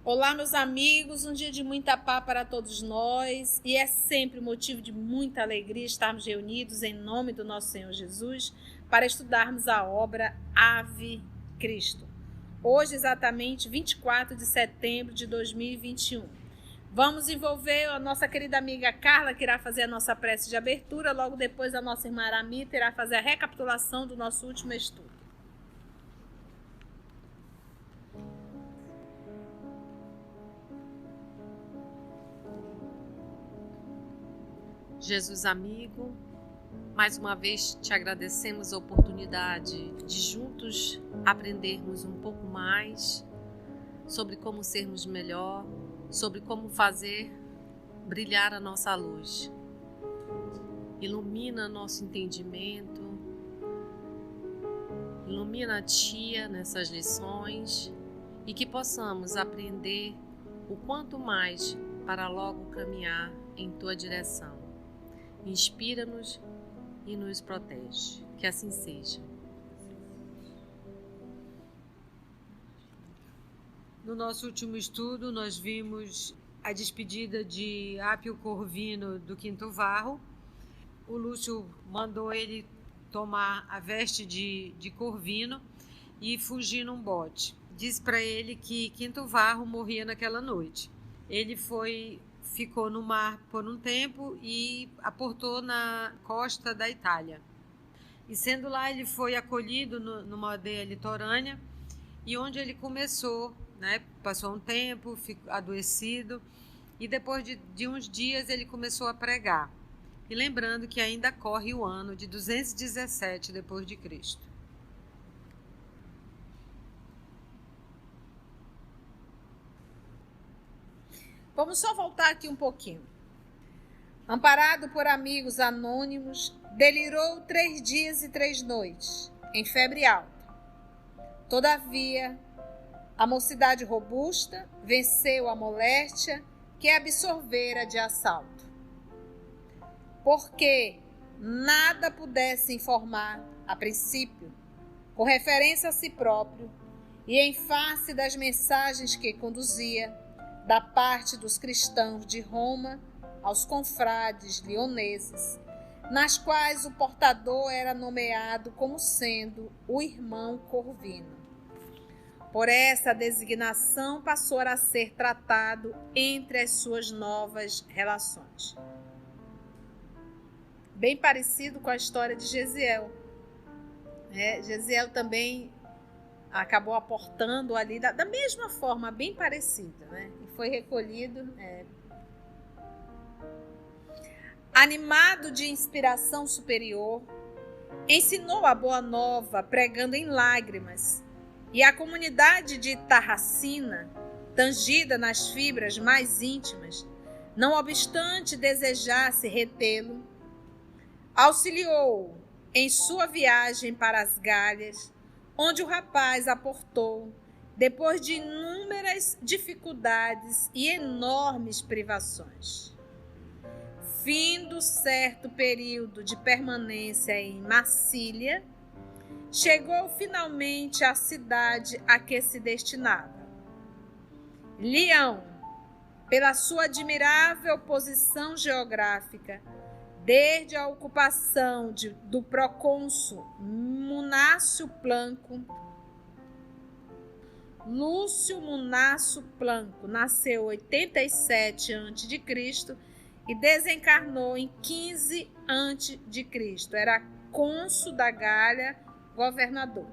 Olá, meus amigos, um dia de muita paz para todos nós e é sempre motivo de muita alegria estarmos reunidos em nome do nosso Senhor Jesus para estudarmos a obra Ave Cristo. Hoje, exatamente 24 de setembro de 2021. Vamos envolver a nossa querida amiga Carla, que irá fazer a nossa prece de abertura, logo depois a nossa irmã Aramita irá fazer a recapitulação do nosso último estudo. Jesus amigo, mais uma vez te agradecemos a oportunidade de juntos aprendermos um pouco mais sobre como sermos melhor, sobre como fazer brilhar a nossa luz. Ilumina nosso entendimento, ilumina a Tia nessas lições e que possamos aprender o quanto mais para logo caminhar em tua direção. Inspira-nos e nos protege. Que assim seja. No nosso último estudo, nós vimos a despedida de Apio Corvino do Quinto Varro. O Lúcio mandou ele tomar a veste de Corvino e fugir num bote. Disse para ele que Quinto Varro morria naquela noite. Ele ficou no mar por um tempo e aportou na costa da Itália. E sendo lá, ele foi acolhido numa aldeia litorânea e onde ele começou, passou um tempo, ficou adoecido e depois de uns dias ele começou a pregar. E lembrando que ainda corre o ano de 217 depois de Cristo. Vamos só voltar aqui um pouquinho. Amparado por amigos anônimos, delirou 3 dias e 3 noites, em febre alta. Todavia, a mocidade robusta venceu a moléstia que absorvera de assalto. Porque nada pudesse informar, a princípio, com referência a si próprio, e em face das mensagens que conduzia, da parte dos cristãos de Roma aos confrades lioneses, nas quais o portador era nomeado como sendo o irmão Corvino. Por essa designação passou a ser tratado entre as suas novas relações. Bem parecido com a história de Gesiel. Gesiel também acabou aportando ali da mesma forma, bem parecida, E foi recolhido. Animado de inspiração superior, ensinou a boa nova pregando em lágrimas, e a comunidade de Tarracina, tangida nas fibras mais íntimas, não obstante desejasse retê-lo, auxiliou em sua viagem para as Gálias, onde o rapaz aportou, depois de inúmeras dificuldades e enormes privações. Findo certo período de permanência em Massília, chegou finalmente à cidade a que se destinava. Lião, pela sua admirável posição geográfica, desde a ocupação do procônsul Lúcio Munácio Planco nasceu em 87 a.C. e desencarnou em 15 a.C. Era cônsul da Gália, governador.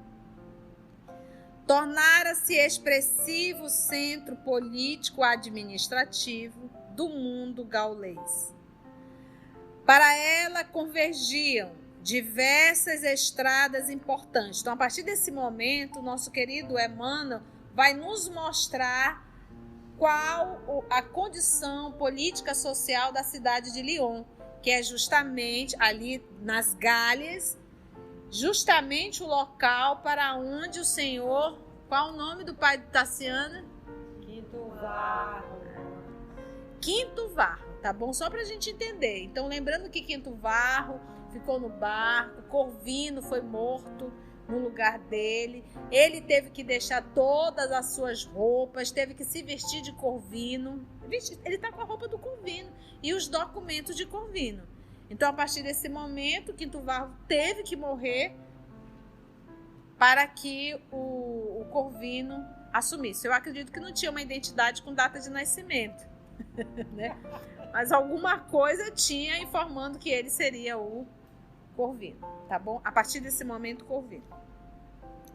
Tornara-se expressivo centro político-administrativo do mundo gaulês. Para ela convergiam diversas estradas importantes. Então, a partir desse momento, o nosso querido Emmanuel vai nos mostrar qual a condição política social da cidade de Lyon, que é justamente ali nas Gálias, justamente o local para onde o Senhor... Qual o nome do pai de Tassiana? Quinto Varro, tá bom? Só para a gente entender. Então, lembrando que Quinto Varro ficou no barco, Corvino foi morto no lugar dele. Ele teve que deixar todas as suas roupas, teve que se vestir de Corvino. Ele está com a roupa do Corvino e os documentos de Corvino. Então, a partir desse momento, Quinto Varro teve que morrer para que o Corvino assumisse. Eu acredito que não tinha uma identidade com data de nascimento, né? Mas alguma coisa tinha informando que ele seria o Corvino, tá bom? A partir desse momento, Corvino.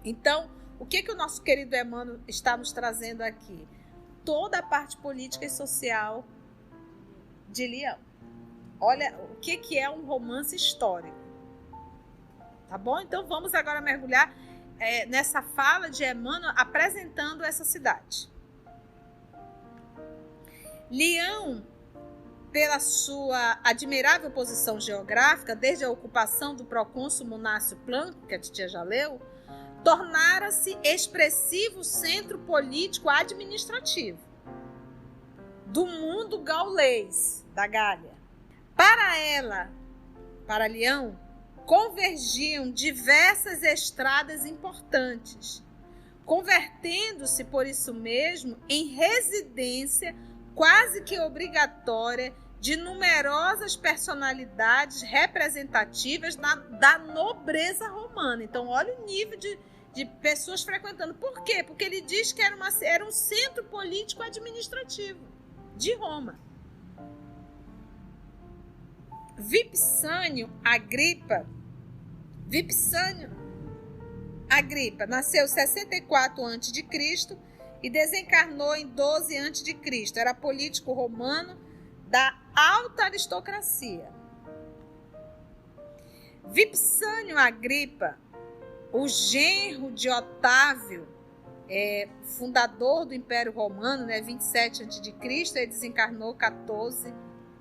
Então, o que o nosso querido Emmanuel está nos trazendo aqui? Toda a parte política e social de Leão. Olha o que é um romance histórico, tá bom? Então, vamos agora mergulhar nessa fala de Emmanuel apresentando essa cidade. Leão, pela sua admirável posição geográfica, desde a ocupação do procônsul Munácio Planck, que a titia já leu, tornara-se expressivo centro político administrativo do mundo gaulês, da Gália. Para Leão, convergiam diversas estradas importantes, convertendo-se, por isso mesmo, em residência quase que obrigatória de numerosas personalidades representativas da nobreza romana. Então, olha o nível de pessoas frequentando. Por quê? Porque ele diz que era um centro político administrativo de Roma. Vipsânio Agripa nasceu em 64 a.C. e desencarnou em 12 a.C. Era político romano da alta aristocracia. Vipsânio Agripa, o genro de Otávio, fundador do Império Romano, 27 a.C., ele desencarnou 14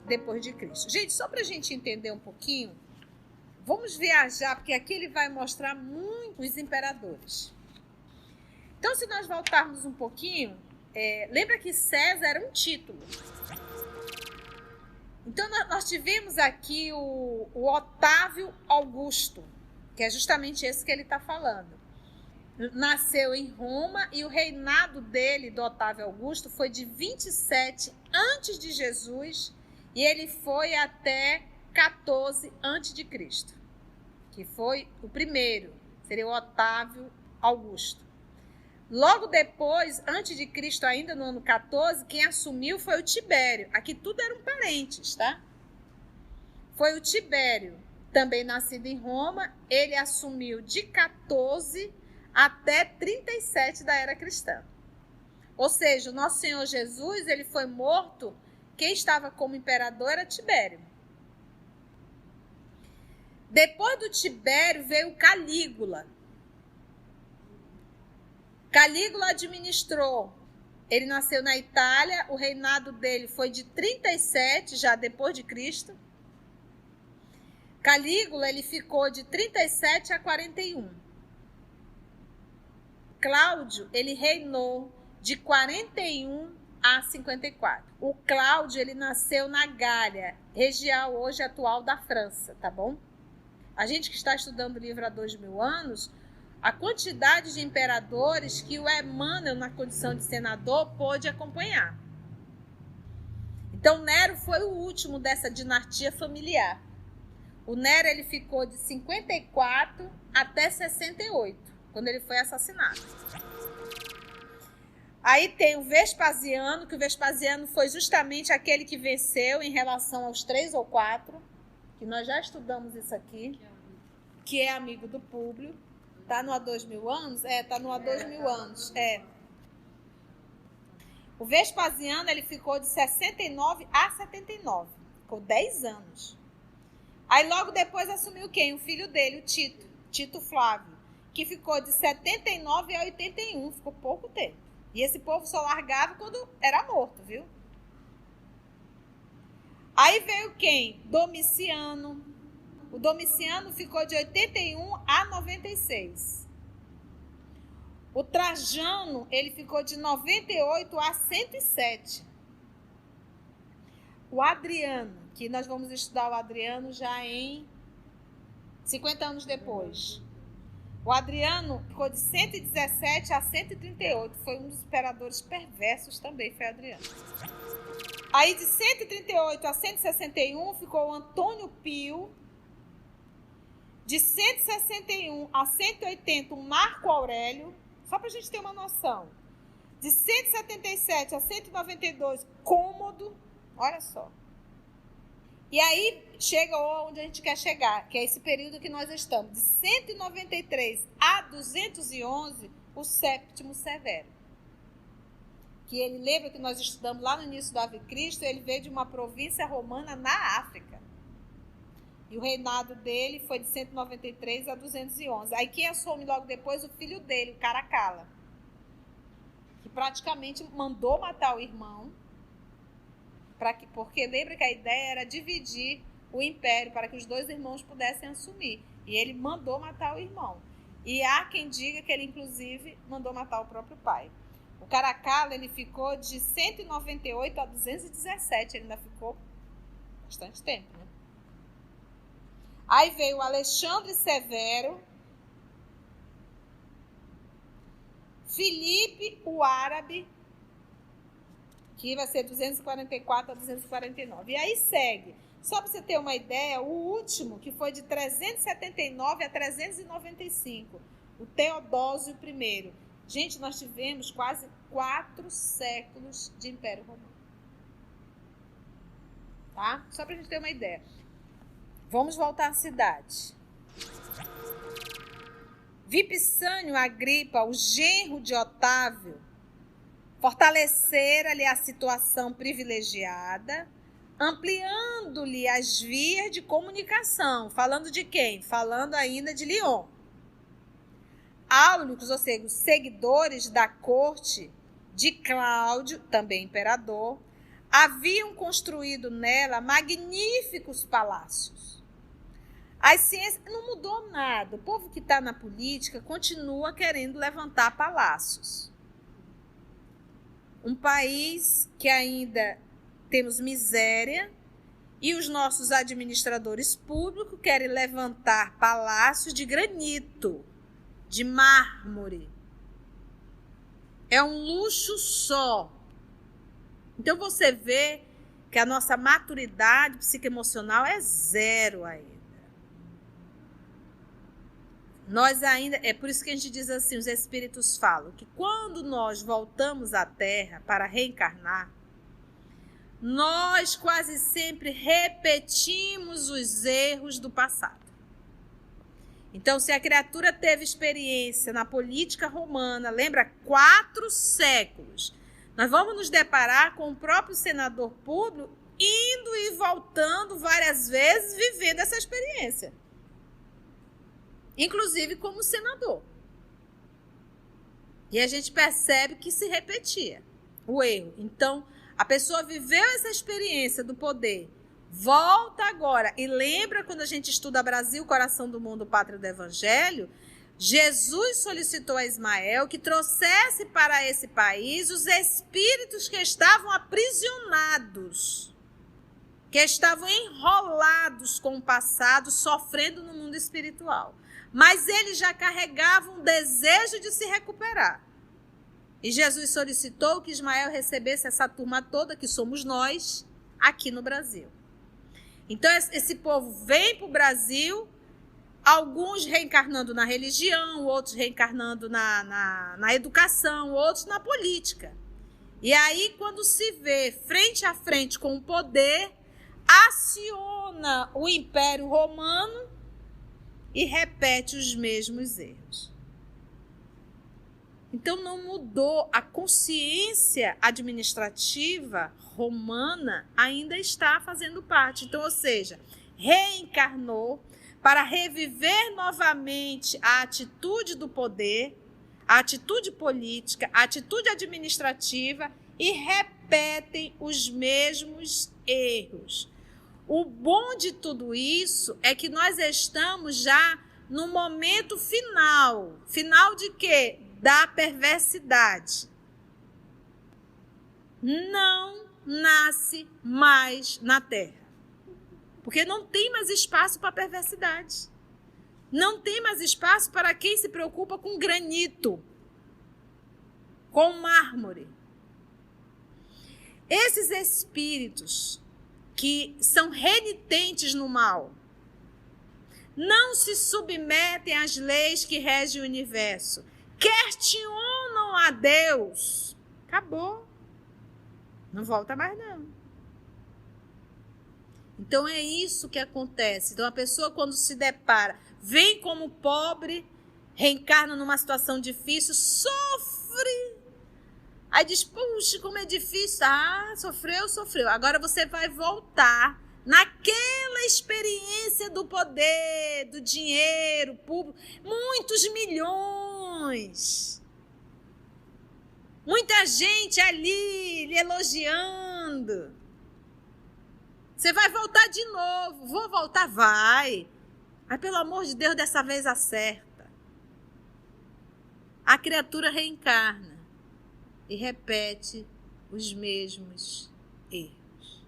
depois de Cristo. Gente, só para a gente entender um pouquinho, vamos viajar, porque aqui ele vai mostrar muitos imperadores. Então, se nós voltarmos um pouquinho, lembra que César era um título. Então, nós tivemos aqui o Otávio Augusto, que é justamente esse que ele está falando. Nasceu em Roma e o reinado dele, do Otávio Augusto, foi de 27 antes de Jesus e ele foi até 14 antes de Cristo, que foi o primeiro, seria o Otávio Augusto. Logo depois, antes de Cristo, ainda no ano 14, quem assumiu foi o Tibério. Aqui tudo eram parentes, tá? Foi o Tibério, também nascido em Roma. Ele assumiu de 14 até 37 da era cristã. Ou seja, o nosso Senhor Jesus, ele foi morto, quem estava como imperador era Tibério. Depois do Tibério veio Calígula. Calígula administrou, ele nasceu na Itália, o reinado dele foi de 37, já depois de Cristo. Calígula, ele ficou de 37 a 41. Cláudio, ele reinou de 41 a 54. O Cláudio, ele nasceu na Gália, região hoje atual da França, tá bom? A gente que está estudando o livro há 2000 anos, a quantidade de imperadores que o Emmanuel, na condição de senador, pôde acompanhar. Então, Nero foi o último dessa dinastia familiar. O Nero, ele ficou de 54 até 68, quando ele foi assassinado. Aí tem o Vespasiano, que o Vespasiano foi justamente aquele que venceu em relação aos 3 ou 4, que nós já estudamos isso aqui, que é amigo do Públio. Tá no há 2000 anos? Tá no há 2000 anos. O Vespasiano, ele ficou de 69 a 79. Ficou 10 anos. Aí logo depois assumiu quem? O filho dele, o Tito Flávio, que ficou de 79 a 81. Ficou pouco tempo. E esse povo só largava quando era morto, viu? Aí veio quem? Domiciano. O Domiciano ficou de 81 a 96. O Trajano, ele ficou de 98 a 107. O Adriano, que nós vamos estudar o Adriano já em 50 anos depois. O Adriano ficou de 117 a 138. Foi um dos imperadores perversos também, foi Adriano. Aí de 138 a 161 ficou o Antônio Pio. De 161 a 180, o Marco Aurélio. Só para a gente ter uma noção. De 177 a 192, Cômodo. Olha só. E aí chega onde a gente quer chegar, que é esse período que nós estamos. De 193 a 211, o Séptimo Severo. Que ele lembra que nós estudamos lá no início do Ave Cristo, ele veio de uma província romana na África. E o reinado dele foi de 193 a 211. Aí quem assume logo depois? O filho dele, o Caracalla. Que praticamente mandou matar o irmão. Porque lembra que a ideia era dividir o império para que os dois irmãos pudessem assumir. E ele mandou matar o irmão. E há quem diga que ele, inclusive, mandou matar o próprio pai. O Caracalla, ele ficou de 198 a 217. Ele ainda ficou bastante tempo, né? Aí veio o Alexandre Severo, Filipe o Árabe, que vai ser 244 a 249. E aí segue. Só para você ter uma ideia, o último, que foi de 379 a 395, o Teodósio I. Gente, nós tivemos quase 4 séculos de Império Romano. Tá? Só para a gente ter uma ideia. Vamos voltar à cidade. Vipsânio Agripa, o genro de Otávio, fortalecera-lhe a situação privilegiada, ampliando-lhe as vias de comunicação. Falando de quem? Falando ainda de Lyon. Áulicos, ou seja, os seguidores da corte de Cláudio, também imperador, haviam construído nela magníficos palácios. A ciência não mudou nada. O povo que está na política continua querendo levantar palácios. Um país que ainda temos miséria e os nossos administradores públicos querem levantar palácios de granito, de mármore. É um luxo só. Então você vê que a nossa maturidade psicoemocional é zero ainda. Nós ainda, é por isso que a gente diz assim, os espíritos falam que quando nós voltamos à Terra para reencarnar, nós quase sempre repetimos os erros do passado. Então, se a criatura teve experiência na política romana, lembra, 4 séculos, nós vamos nos deparar com o próprio senador Públio indo e voltando várias vezes, vivendo essa experiência. Inclusive como senador. E a gente percebe que se repetia o erro. Então, a pessoa viveu essa experiência do poder, volta agora e lembra quando a gente estuda Brasil, Coração do Mundo, Pátria do Evangelho, Jesus solicitou a Ismael que trouxesse para esse país os espíritos que estavam aprisionados, que estavam enrolados com o passado, sofrendo no mundo espiritual. Mas eles já carregavam um desejo de se recuperar. E Jesus solicitou que Ismael recebesse essa turma toda, que somos nós, aqui no Brasil. Então, esse povo vem para o Brasil, alguns reencarnando na religião, outros reencarnando na educação, outros na política. E aí, quando se vê frente a frente com o poder, aciona o Império Romano e repete os mesmos erros. Então, não mudou. A consciência administrativa romana ainda está fazendo parte. Então, ou seja, reencarnou para reviver novamente a atitude do poder, a atitude política, a atitude administrativa e repetem os mesmos erros. O bom de tudo isso é que nós estamos já no momento final. Final de quê? Da perversidade. Não nasce mais na Terra. Porque não tem mais espaço para perversidade. Não tem mais espaço para quem se preocupa com granito, com mármore. Esses espíritos que são renitentes no mal não se submetem às leis que regem o universo, questionam a Deus. Acabou. Não volta mais não. Então é isso que acontece. Então a pessoa, quando se depara, vem como pobre, reencarna numa situação difícil, sofre. Aí diz, puxa, como é difícil. Ah, sofreu. Agora você vai voltar naquela experiência do poder, do dinheiro público. Muitos milhões. Muita gente ali lhe elogiando. Você vai voltar de novo. Vou voltar? Vai. Mas pelo amor de Deus, dessa vez acerta. A criatura reencarna e repete os mesmos erros.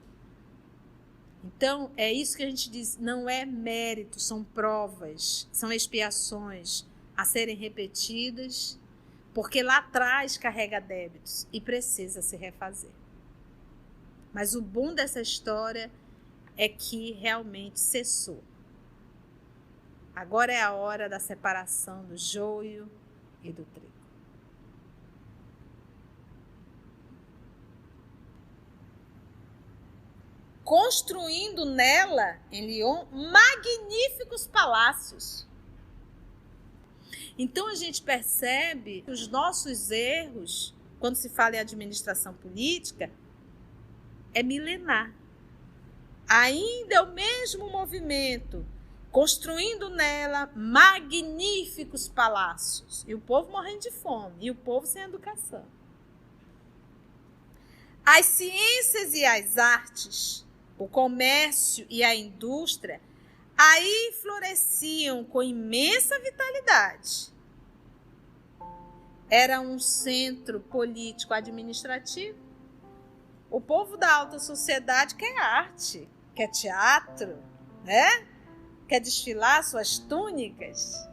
Então, é isso que a gente diz, não é mérito, são provas, são expiações a serem repetidas, porque lá atrás carrega débitos e precisa se refazer. Mas o bom dessa história é que realmente cessou. Agora é a hora da separação do joio e do trigo. Construindo nela, em Lyon, magníficos palácios. Então a gente percebe que os nossos erros, quando se fala em administração política, é milenar. Ainda é o mesmo movimento, construindo nela magníficos palácios. E o povo morrendo de fome, e o povo sem educação. As ciências e as artes, o comércio e a indústria, aí floresciam com imensa vitalidade. Era um centro político-administrativo. O povo da alta sociedade quer arte, quer teatro, né? Quer desfilar suas túnicas.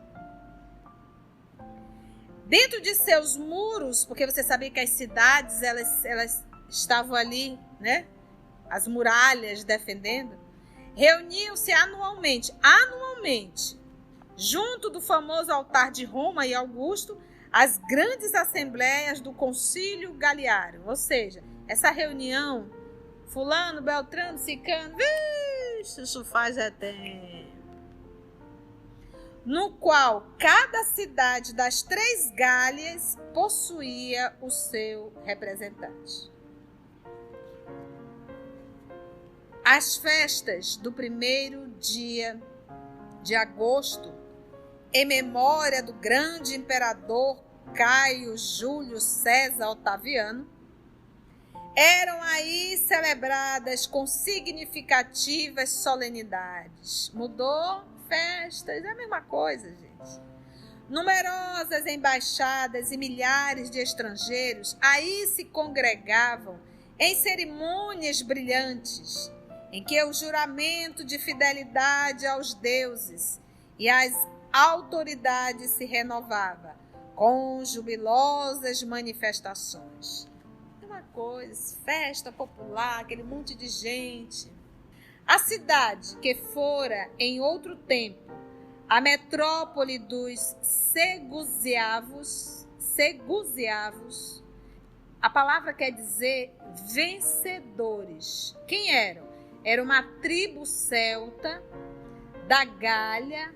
Dentro de seus muros, porque você sabia que as cidades elas estavam ali, né? As muralhas defendendo, reuniam-se anualmente, junto do famoso altar de Roma e Augusto, as grandes assembleias do Concílio Galiário. Ou seja, essa reunião, fulano, beltrano, cicano, isso faz tempo. No qual cada cidade das 3 Gálias possuía o seu representante. As festas do primeiro dia de agosto, em memória do grande imperador Caio Júlio César Otaviano, eram aí celebradas com significativas solenidades. Mudou? Festas, é a mesma coisa, gente. Numerosas embaixadas e milhares de estrangeiros aí se congregavam em cerimônias brilhantes, em que o juramento de fidelidade aos deuses e às autoridades se renovava com jubilosas manifestações. É uma coisa, festa popular, aquele monte de gente. A cidade que fora, em outro tempo, a metrópole dos seguziavos, a palavra quer dizer vencedores. Quem eram? Era uma tribo celta da Gália,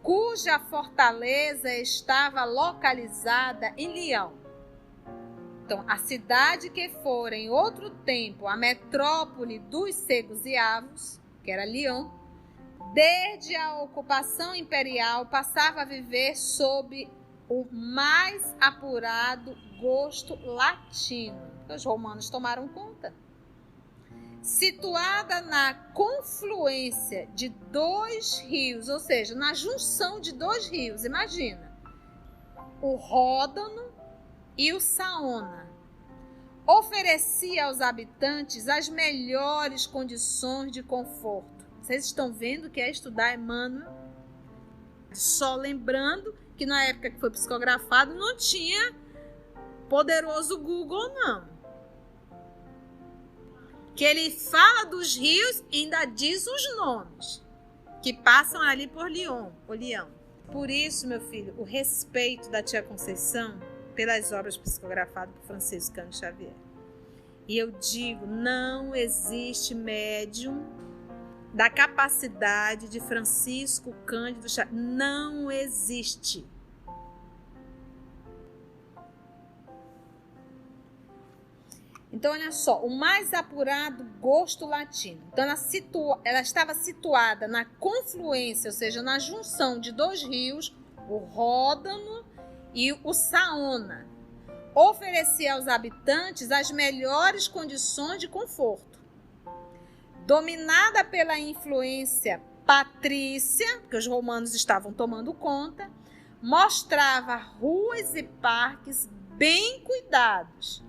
cuja fortaleza estava localizada em Lyon. Então, a cidade que fora em outro tempo a metrópole dos seguziavos, que era Lyon, desde a ocupação imperial passava a viver sob o mais apurado gosto latino. Os romanos tomaram conta. Situada na confluência de 2 rios, ou seja, na junção de 2 rios, imagina, o Ródano e o Saona, oferecia aos habitantes as melhores condições de conforto. Vocês estão vendo que é estudar Emmanuel? Só lembrando que na época que foi psicografado não tinha poderoso Google, não. Que ele fala dos rios e ainda diz os nomes que passam ali por Leão. Por isso, meu filho, o respeito da tia Conceição pelas obras psicografadas por Francisco Cândido Xavier. E eu digo, não existe médium da capacidade de Francisco Cândido Xavier. Não existe. Então, olha só, o mais apurado gosto latino. Então, ela estava situada na confluência, ou seja, na junção de dois rios, o Ródano e o Saona. Oferecia aos habitantes as melhores condições de conforto. Dominada pela influência patrícia, porque os romanos estavam tomando conta, mostrava ruas e parques bem cuidados,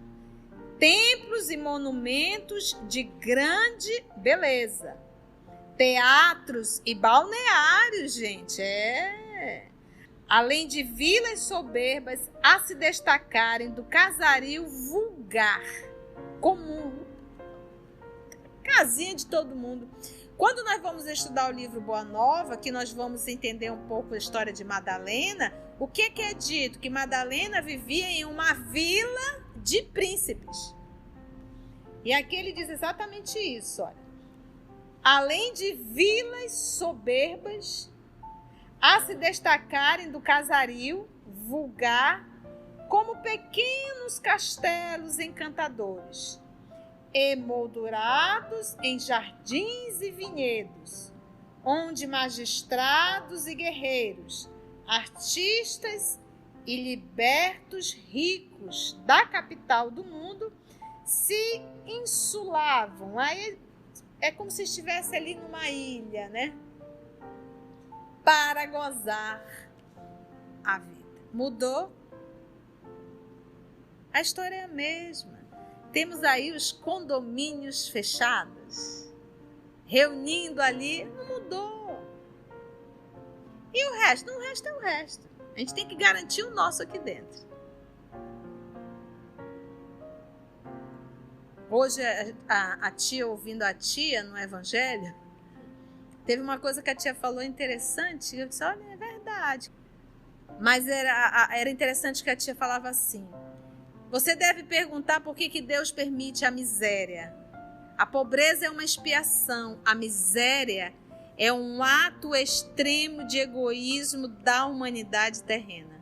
templos e monumentos de grande beleza, teatros e balneários, gente, além de vilas soberbas a se destacarem do casario vulgar, comum, casinha de todo mundo. Quando nós vamos estudar o livro Boa Nova, que nós vamos entender um pouco a história de Madalena, o que é dito? Que Madalena vivia em uma vila de príncipes. E aqui ele diz exatamente isso, olha. Além de vilas soberbas a se destacarem do casario vulgar, como pequenos castelos encantadores, emoldurados em jardins e vinhedos, onde magistrados e guerreiros, artistas e libertos ricos da capital do mundo se insulavam. Aí é como se estivesse ali numa ilha, né? Para gozar a vida. Mudou? A história é a mesma. Temos aí os condomínios fechados, reunindo ali, não mudou. E o resto? Não, o resto é o resto. A gente tem que garantir o nosso aqui dentro. Hoje, a tia, ouvindo a tia no Evangelho, teve uma coisa que a tia falou interessante, eu disse, olha, é verdade. Mas era interessante que a tia falava assim, você deve perguntar por que Deus permite a miséria. A pobreza é uma expiação, a miséria é um ato extremo de egoísmo da humanidade terrena.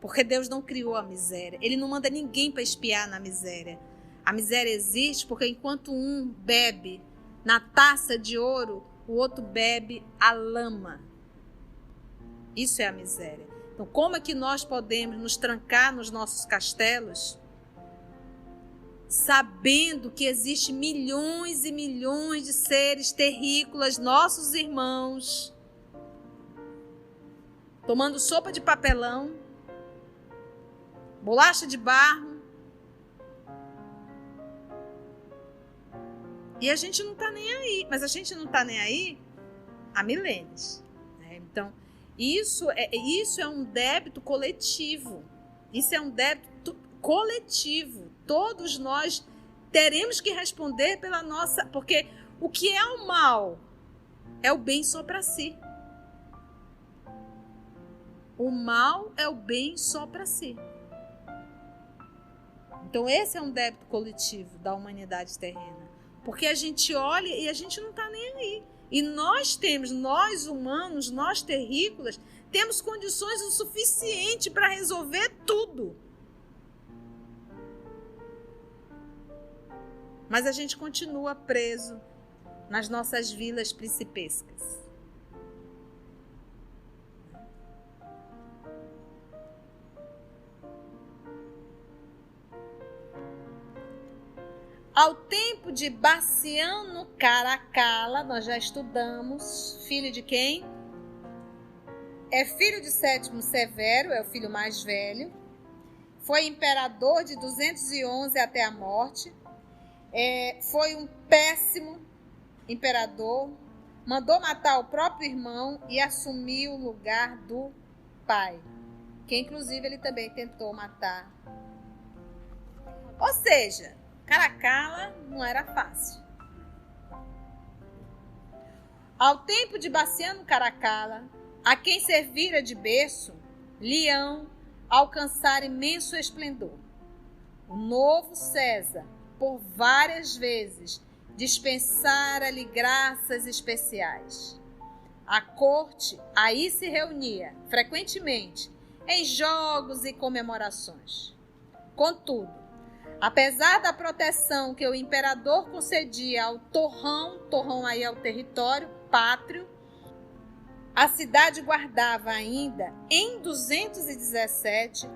Porque Deus não criou a miséria, Ele não manda ninguém para expiar na miséria. A miséria existe porque enquanto um bebe na taça de ouro, o outro bebe a lama. Isso é a miséria. Então, como é que nós podemos nos trancar nos nossos castelos, sabendo que existem milhões e milhões de seres terrícolas, nossos irmãos, tomando sopa de papelão, bolacha de barro, e a gente não está nem aí, mas a gente não está nem aí há milênios, né? Então, isso é um débito coletivo. Isso é um débito coletivo. Todos nós teremos que responder pela nossa... Porque o que é o mal é o bem só para si. O mal é o bem só para si. Então, esse é um débito coletivo da humanidade terrena. Porque a gente olha e a gente não está nem aí. E nós humanos, nós terrícolas, temos condições o suficiente para resolver tudo. Mas a gente continua preso nas nossas vilas principescas. Ao tempo de Baciano Caracalla, nós já estudamos, filho de quem? É filho de Sétimo Severo, é o filho mais velho. Foi imperador de 211 até a morte. Foi um péssimo imperador, mandou matar o próprio irmão e assumiu o lugar do pai, que inclusive ele também tentou matar. Ou seja, Caracalla não era fácil. Ao tempo de Bassiano Caracalla, a quem servira de berço, Leão alcançara imenso esplendor. O novo César, por várias vezes, dispensara-lhe graças especiais. A corte aí se reunia, frequentemente, em jogos e comemorações. Contudo, apesar da proteção que o imperador concedia ao torrão aí é o território pátrio, a cidade guardava ainda, em 217,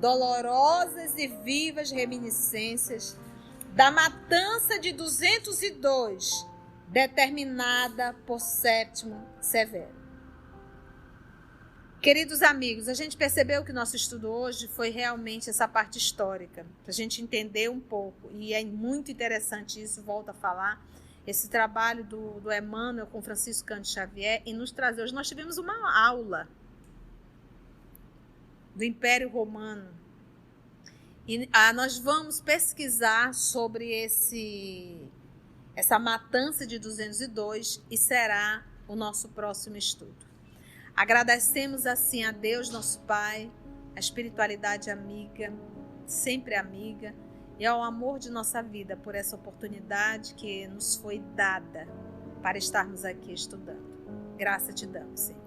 dolorosas e vivas reminiscências da matança de 202, determinada por Séptimo Severo. Queridos amigos, a gente percebeu que nosso estudo hoje foi realmente essa parte histórica, para a gente entender um pouco, e é muito interessante isso, volto a falar, esse trabalho do Emmanuel com Francisco Cândido Xavier, e nos trazer, hoje nós tivemos uma aula do Império Romano, e nós vamos pesquisar sobre essa matança de 202 e será o nosso próximo estudo. Agradecemos assim a Deus, nosso Pai, a espiritualidade amiga, sempre amiga, e ao amor de nossa vida por essa oportunidade que nos foi dada para estarmos aqui estudando. Graça te damos, Senhor.